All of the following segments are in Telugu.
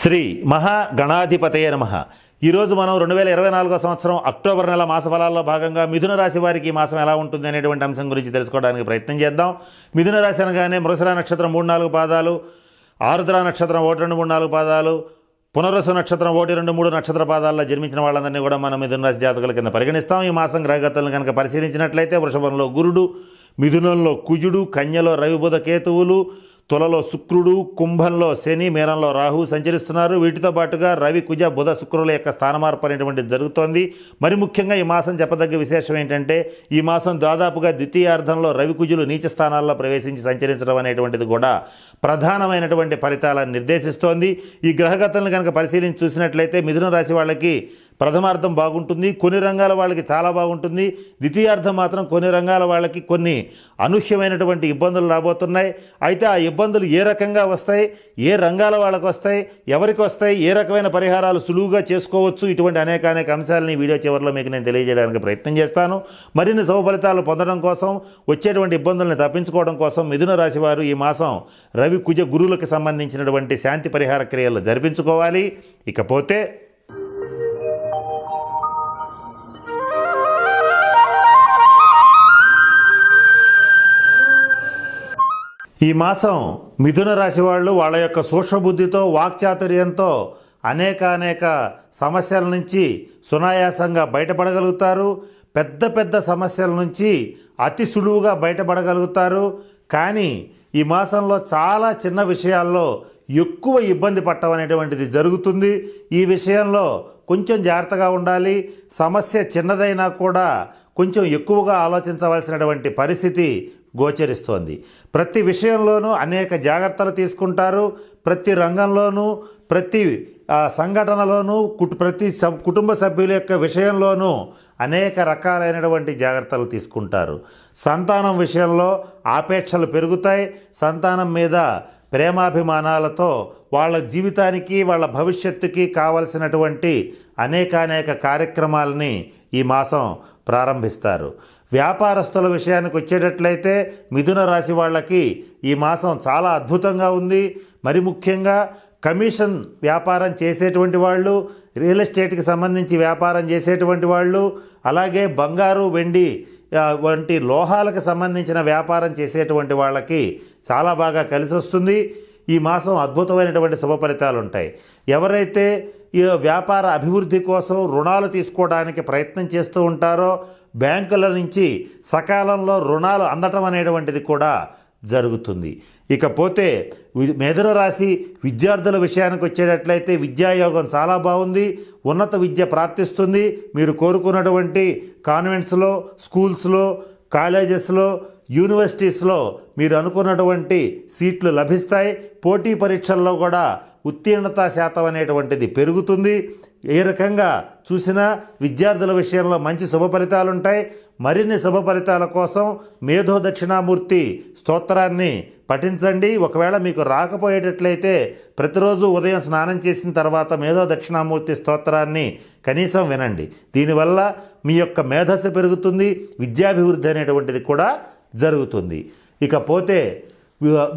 శ్రీ మహాగణాధిపతయే నమః. ఈరోజు మనం 2024 సంవత్సరం అక్టోబర్ నెల మాస ఫలాల్లో భాగంగా మిథున రాశి వారికి ఈ మాసం ఎలా ఉంటుంది అనేటువంటి అంశం గురించి తెలుసుకోవడానికి ప్రయత్నం చేద్దాం. మిథున రాశి అనగానే మృగశిర నక్షత్రం 3-4 పాదాలు, ఆరుద్ర నక్షత్రం 1-2-3-4 పాదాలు, పునర్వసు నక్షత్రం 1-2-3 నక్షత్ర పాదాల్లో జన్మించిన వాళ్ళందరినీ కూడా మనం మిథున రాశి జాతకుల కింద పరిగణిస్తాం. ఈ మాసం గ్రహగతులను కనుక పరిశీలించినట్లయితే వృషభంలో గురుడు, మిథునంలో కుజుడు, కన్యలో రవి బుధ కేతువులు, తులలో శుక్రుడు, కుంభంలో శని, మీనంలో రాహు సంచరిస్తున్నారు. వీటితో పాటుగా రవి కుజ బుధ శుక్రుల యొక్క స్థానమార్పు అనేటువంటిది జరుగుతోంది. మరి ముఖ్యంగా ఈ మాసం చెప్పదగ్గ విశేషం ఏంటంటే ఈ మాసం దాదాపుగా ద్వితీయార్థంలో రవి కుజులు నీచ స్థానాల్లో ప్రవేశించి సంచరించడం అనేటువంటిది కూడా ప్రధానమైనటువంటి ఫలితాలను నిర్దేశిస్తోంది. ఈ గ్రహగతులను కనుక పరిశీలించి చూసినట్లయితే మిథున రాశి వాళ్ళకి ప్రథమార్థం బాగుంటుంది, కొన్ని రంగాల వాళ్ళకి చాలా బాగుంటుంది. ద్వితీయార్థం మాత్రం కొన్ని రంగాల వాళ్ళకి కొన్ని అనూహ్యమైనటువంటి ఇబ్బందులు రాబోతున్నాయి. అయితే ఆ ఇబ్బందులు ఏ రకంగా వస్తాయి, ఏ రంగాల వాళ్ళకు వస్తాయి, ఎవరికి వస్తాయి, ఏ రకమైన పరిహారాలు సులువుగా చేసుకోవచ్చు, ఇటువంటి అనేక అంశాలని వీడియో చివరిలో మీకు నేను తెలియజేయడానికి ప్రయత్నం చేస్తాను. మరిన్ని శుభ ఫలితాలు పొందడం కోసం, వచ్చేటువంటి ఇబ్బందులను తప్పించుకోవడం కోసం మిథున రాశి వారు ఈ మాసం రవి కుజ గురువులకు సంబంధించినటువంటి శాంతి పరిహార క్రియలు జరిపించుకోవాలి. ఇకపోతే ఈ మాసం మిథున రాశి వాళ్ళు వాళ్ళ యొక్క సూక్ష్మబుద్ధితో, వాక్చాతుర్యంతో అనేక సమస్యల నుంచి సునాయాసంగా బయటపడగలుగుతారు. పెద్ద సమస్యల నుంచి అతి సులువుగా బయటపడగలుగుతారు. కానీ ఈ మాసంలో చాలా చిన్న విషయాల్లో ఎక్కువ ఇబ్బంది పడటం అనేటువంటిది జరుగుతుంది. ఈ విషయంలో కొంచెం జాగ్రత్తగా ఉండాలి. సమస్య చిన్నదైనా కూడా కొంచెం ఎక్కువగా ఆలోచించవలసినటువంటి పరిస్థితి గోచరిస్తోంది. ప్రతి విషయంలోనూ అనేక జాగ్రత్తలు తీసుకుంటారు. ప్రతి రంగంలోనూ, ప్రతి సంఘటనలోనూ, ప్రతి కుటుంబ సభ్యుల యొక్క విషయంలోనూ అనేక రకాలైనటువంటి జాగ్రత్తలు తీసుకుంటారు. సంతానం విషయంలో ఆపేక్షలు పెరుగుతాయి. సంతానం మీద ప్రేమాభిమానాలతో వాళ్ళ జీవితానికి, వాళ్ళ భవిష్యత్తుకి కావలసినటువంటి అనేక కార్యక్రమాలని ఈ మాసం ప్రారంభిస్తారు. వ్యాపారస్తుల విషయానికి వచ్చేటట్లయితే మిథున రాశి వాళ్ళకి ఈ మాసం చాలా అద్భుతంగా ఉంది. మరి ముఖ్యంగా కమిషన్ వ్యాపారం చేసేటువంటి వాళ్ళు, రియల్ ఎస్టేట్కి సంబంధించి వ్యాపారం చేసేటువంటి వాళ్ళు, అలాగే బంగారు వెండి వంటి లోహాలకు సంబంధించిన వ్యాపారం చేసేటువంటి వాళ్ళకి చాలా బాగా కలిసి వస్తుంది. ఈ మాసం అద్భుతమైనటువంటి శుభ ఫలితాలు ఉంటాయి. ఎవరైతే ఈ వ్యాపార అభివృద్ధి కోసం రుణాలు తీసుకోవడానికి ప్రయత్నం చేస్తూ ఉంటారో బ్యాంకుల నుంచి సకాలంలో రుణాలు అందటం అనేటువంటిది కూడా జరుగుతుంది. ఇకపోతే మిథున రాశి విద్యార్థుల విషయానికి వచ్చేటట్లయితే విద్యాయోగం చాలా బాగుంది. ఉన్నత విద్య ప్రాప్తిస్తుంది. మీరు కోరుకున్నటువంటి కాన్వెంట్స్లో, స్కూల్స్లో, కాలేజెస్లో, యూనివర్సిటీస్లో మీరు అనుకున్నటువంటి సీట్లు లభిస్తాయి. పోటీ పరీక్షల్లో కూడా ఉత్తీర్ణతా శాతం అనేటువంటిది పెరుగుతుంది. ఏ రకంగా చూసినా విద్యార్థుల విషయంలో మంచి శుభ ఫలితాలు ఉంటాయి. మరిన్ని శుభ ఫలితాల కోసం మేధో దక్షిణామూర్తి స్తోత్రాన్ని పఠించండి. ఒకవేళ మీకు రాకపోయేటట్లయితే ప్రతిరోజు ఉదయం స్నానం చేసిన తర్వాత మేధో దక్షిణామూర్తి స్తోత్రాన్ని కనీసం వినండి. దీనివల్ల మీ యొక్క మేధస్సు పెరుగుతుంది, విద్యాభివృద్ధి అనేటువంటిది కూడా జరుగుతుంది. ఇకపోతే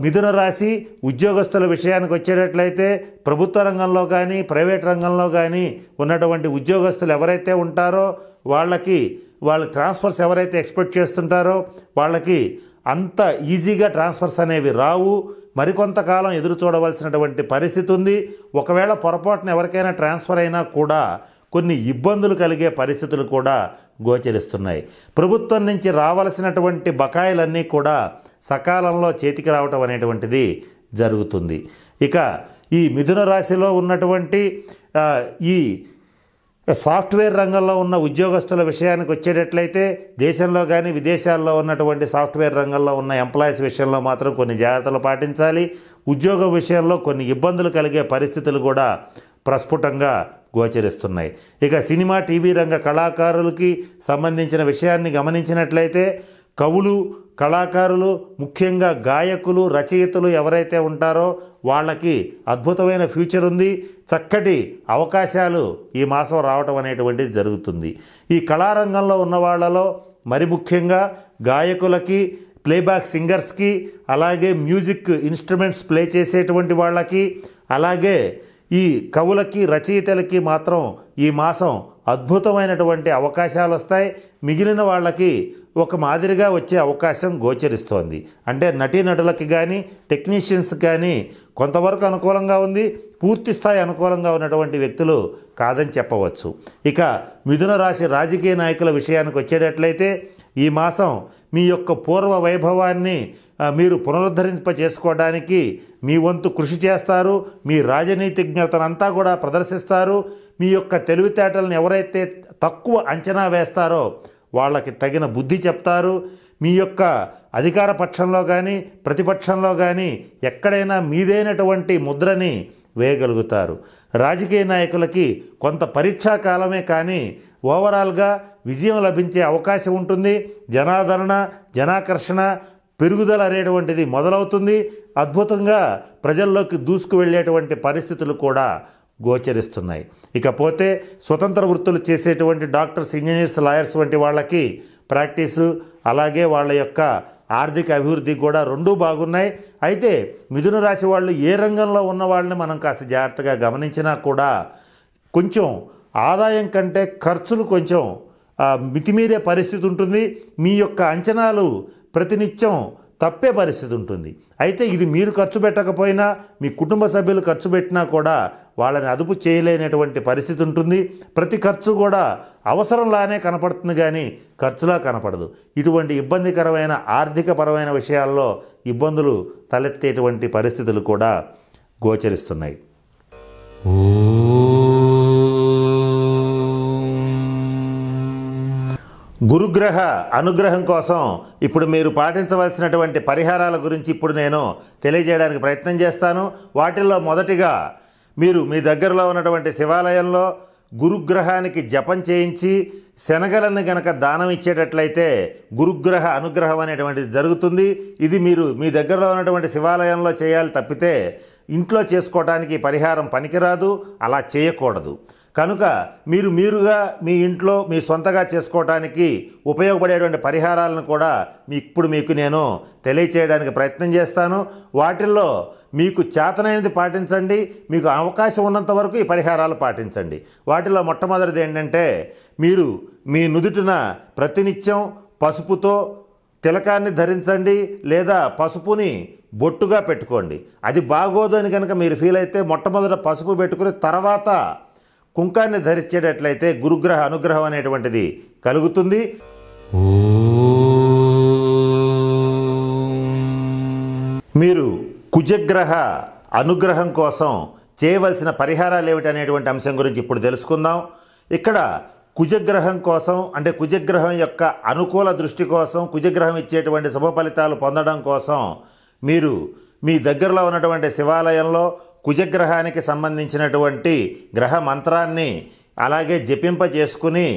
మిథున రాశి ఉద్యోగస్తుల విషయానికి వచ్చేటట్లయితే ప్రభుత్వ రంగంలో కానీ, ప్రైవేట్ రంగంలో కానీ ఉన్నటువంటి ఉద్యోగస్తులు ఎవరైతే ఉంటారో వాళ్ళ ట్రాన్స్ఫర్స్ ఎవరైతే ఎక్స్పెక్ట్ చేస్తుంటారో వాళ్ళకి అంత ఈజీగా ట్రాన్స్ఫర్స్ అనేవి రావు. మరికొంతకాలం ఎదురు చూడవలసినటువంటి పరిస్థితి ఉంది. ఒకవేళ పొరపాటున ఎవరికైనా ట్రాన్స్ఫర్ అయినా కూడా కొన్ని ఇబ్బందులు కలిగే పరిస్థితులు కూడా గోచరిస్తున్నాయి. ప్రభుత్వం నుంచి రావాల్సినటువంటి బకాయిలన్నీ కూడా సకాలంలో చేతికి రావటం అనేటువంటిది జరుగుతుంది. ఇక ఈ మిథున రాశిలో ఉన్నటువంటి ఈ సాఫ్ట్వేర్ రంగంలో ఉన్న ఉద్యోగస్తుల విషయానికి వచ్చేటట్లయితే దేశంలో కానీ విదేశాల్లో ఉన్నటువంటి సాఫ్ట్వేర్ రంగంలో ఉన్న ఎంప్లాయీస్ విషయంలో మాత్రం కొన్ని జాగ్రత్తలు పాటించాలి. ఉద్యోగం విషయంలో కొన్ని ఇబ్బందులు కలిగే పరిస్థితులు కూడా ప్రస్ఫుటంగా గోచరిస్తున్నాయి. ఇక సినిమా, టీవీ రంగ కళాకారులకి సంబంధించిన విషయాన్ని గమనించినట్లయితే కవులు, కళాకారులు, ముఖ్యంగా గాయకులు, రచయితలు ఎవరైతే ఉంటారో వాళ్ళకి అద్భుతమైన ఫ్యూచర్ ఉంది. చక్కటి అవకాశాలు ఈ మాసం రావటం అనేటువంటిది జరుగుతుంది. ఈ కళారంగంలో ఉన్న వాళ్ళలో మరి ముఖ్యంగా గాయకులకి, ప్లేబ్యాక్ సింగర్స్కి, అలాగే మ్యూజిక్ ఇన్స్ట్రుమెంట్స్ ప్లే చేసేటువంటి వాళ్ళకి, అలాగే ఈ కవులకి రచయితలకి మాత్రం ఈ మాసం అద్భుతమైనటువంటి అవకాశాలు వస్తాయి. మిగిలిన వాళ్ళకి ఒక మాదిరిగా వచ్చే అవకాశం గోచరిస్తోంది. అంటే నటీనటులకి కానీ టెక్నీషియన్స్ కానీ కొంతవరకు అనుకూలంగా ఉంది. పూర్తి స్థాయి అనుకూలంగా ఉన్నటువంటి వ్యక్తులు కాదని చెప్పవచ్చు. ఇక మిథున రాశి రాజకీయ నాయకుల విషయానికి వచ్చేటట్లయితే ఈ మాసం మీ యొక్క పూర్వ వైభవాన్ని మీరు పునరుద్ధరింప చేసుకోవడానికి మీ వంతు కృషి చేస్తారు. మీ రాజనీతిజ్ఞతనంతా కూడా ప్రదర్శిస్తారు. మీ యొక్క తెలివితేటలను ఎవరైతే తక్కువ అంచనా వేస్తారో వాళ్ళకి తగిన బుద్ధి చెప్తారు. మీ యొక్క అధికార పక్షంలో కానీ ప్రతిపక్షంలో కానీ ఎక్కడైనా మీదైనటువంటి ముద్రని వేయగలుగుతారు. రాజకీయ నాయకులకి కొంత పరీక్షా కాలమే కానీ ఓవరాల్గా విజయం లభించే అవకాశం ఉంటుంది. జనాదరణ జనాకర్షణ పెరుగుదల అనేటువంటిది మొదలవుతుంది. అద్భుతంగా ప్రజల్లోకి దూసుకు వెళ్ళేటువంటి పరిస్థితులు కూడా గోచరిస్తున్నాయి. ఇకపోతే స్వతంత్ర వృత్తులు చేసేటువంటి డాక్టర్స్, ఇంజనీర్స్, లాయర్స్ వంటి వాళ్ళకి ప్రాక్టీసు అలాగే వాళ్ళ యొక్క ఆర్థిక అభివృద్ధి కూడా రెండూ బాగున్నాయి. అయితే మిథున రాశి వాళ్ళు ఏ రంగంలో ఉన్న వాళ్ళని మనం కాస్త జాగ్రత్తగా గమనించినా కూడా కొంచెం ఆదాయం కంటే ఖర్చులు కొంచెం మితిమీరే పరిస్థితి ఉంటుంది. మీ యొక్క అంచనాలు ప్రతినిత్యం తప్పే పరిస్థితి ఉంటుంది. అయితే ఇది మీరు ఖర్చు పెట్టకపోయినా మీ కుటుంబ సభ్యులు ఖర్చు పెట్టినా కూడా వాళ్ళని అదుపు చేయలేనటువంటి పరిస్థితి ఉంటుంది. ప్రతి ఖర్చు కూడా అవసరంలానే కనపడుతుంది కానీ ఖర్చులా కనపడదు. ఇటువంటి ఇబ్బందికరమైన ఆర్థికపరమైన విషయాల్లో ఇబ్బందులు తలెత్తేటువంటి పరిస్థితులు కూడా గోచరిస్తున్నాయి. గురుగ్రహ అనుగ్రహం కోసం ఇప్పుడు మీరు పాటించవలసినటువంటి పరిహారాల గురించి ఇప్పుడు నేను తెలియజేయడానికి ప్రయత్నం చేస్తాను. వాటిల్లో మొదటిగా మీరు మీ దగ్గరలో ఉన్నటువంటి శివాలయంలో గురుగ్రహానికి జపం చేయించి శనగలను గనక దానం ఇచ్చేటట్లయితే గురుగ్రహ అనుగ్రహం అనేటువంటిది జరుగుతుంది. ఇది మీరు మీ దగ్గరలో ఉన్నటువంటి శివాలయంలో చేయాలి తప్పితే ఇంట్లో చేసుకోవడానికి పరిహారం పనికిరాదు, అలా చేయకూడదు. కనుక మీరుగా మీ ఇంట్లో మీ సొంతగా చేసుకోవడానికి ఉపయోగపడేటువంటి పరిహారాలను కూడా ఇప్పుడు మీకు నేను తెలియచేయడానికి ప్రయత్నం చేస్తాను. వాటిల్లో మీకు చేతనైనది పాటించండి, మీకు అవకాశం ఉన్నంత వరకు ఈ పరిహారాలు పాటించండి. వాటిలో మొట్టమొదటిది ఏంటంటే మీరు మీ నుదుటిన ప్రతినిత్యం పసుపుతో తిలకాన్ని ధరించండి లేదా పసుపుని బొట్టుగా పెట్టుకోండి. అది బాగోదు అని కనుక మీరు ఫీల్ అయితే మొట్టమొదట పసుపు పెట్టుకుని తర్వాత కుంకాన్ని ధరించేటట్లయితే గురుగ్రహ అనుగ్రహం అనేటువంటిది కలుగుతుంది. మీరు కుజగ్రహ అనుగ్రహం కోసం చేయవలసిన పరిహారాలు ఏమిటనేటువంటి అంశం గురించి ఇప్పుడు తెలుసుకుందాం. ఇక్కడ కుజగ్రహం కోసం అంటే కుజగ్రహం యొక్క అనుకూల దృష్టి కోసం కుజగ్రహం ఇచ్చేటువంటి శుభ ఫలితాలు పొందడం కోసం మీరు మీ దగ్గరలో ఉన్నటువంటి శివాలయంలో కుజగ్రహానికి సంబంధించినటువంటి గ్రహ మంత్రాన్ని అలాగే జపింప చేసుకుని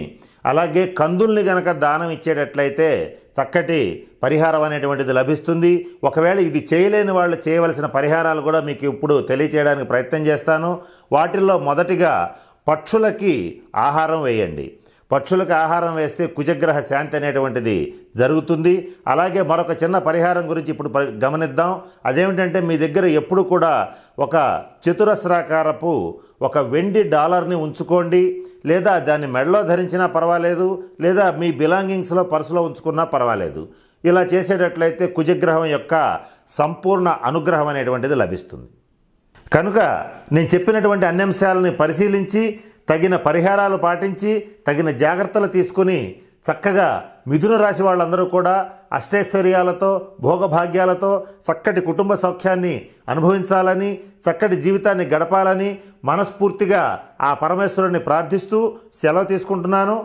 అలాగే కందుల్ని గనక దానం ఇచ్చేటట్లయితే చక్కటి పరిహారం అనేటువంటిది లభిస్తుంది. ఒకవేళ ఇది చేయలేని వాళ్ళు చేయవలసిన పరిహారాలు కూడా మీకు ఇప్పుడు తెలియచేయడానికి ప్రయత్నం చేస్తాను. వాటిల్లో మొదటిగా పక్షులకి ఆహారం వేయండి. పక్షులకు ఆహారం వేస్తే కుజగ్రహ శాంతి అనేటువంటిది జరుగుతుంది. అలాగే మరొక చిన్న పరిహారం గురించి ఇప్పుడు గమనిద్దాం. అదేమిటంటే మీ దగ్గర ఎప్పుడు కూడా ఒక చతురస్రాకారపు ఒక వెండి డాలర్ని ఉంచుకోండి, లేదా దాన్ని మెడలో ధరించినా పర్వాలేదు, లేదా మీ బిలాంగింగ్స్లో పర్సులో ఉంచుకున్నా పర్వాలేదు. ఇలా చేసేటట్లయితే కుజగ్రహం యొక్క సంపూర్ణ అనుగ్రహం అనేటువంటిది లభిస్తుంది. కనుక నేను చెప్పినటువంటి అన్ని అంశాలని పరిశీలించి తగిన పరిహారాలు పాటించి తగిన జాగ్రత్తలు తీసుకుని చక్కగా మిథున రాశి వాళ్ళందరూ కూడా అష్టైశ్వర్యాలతో భోగభాగ్యాలతో చక్కటి కుటుంబ సౌఖ్యాన్ని అనుభవించాలని చక్కటి జీవితాన్ని గడపాలని మనస్ఫూర్తిగా ఆ పరమేశ్వరుని ప్రార్థిస్తూ సెలవు తీసుకుంటున్నాను.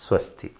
స్వస్తి.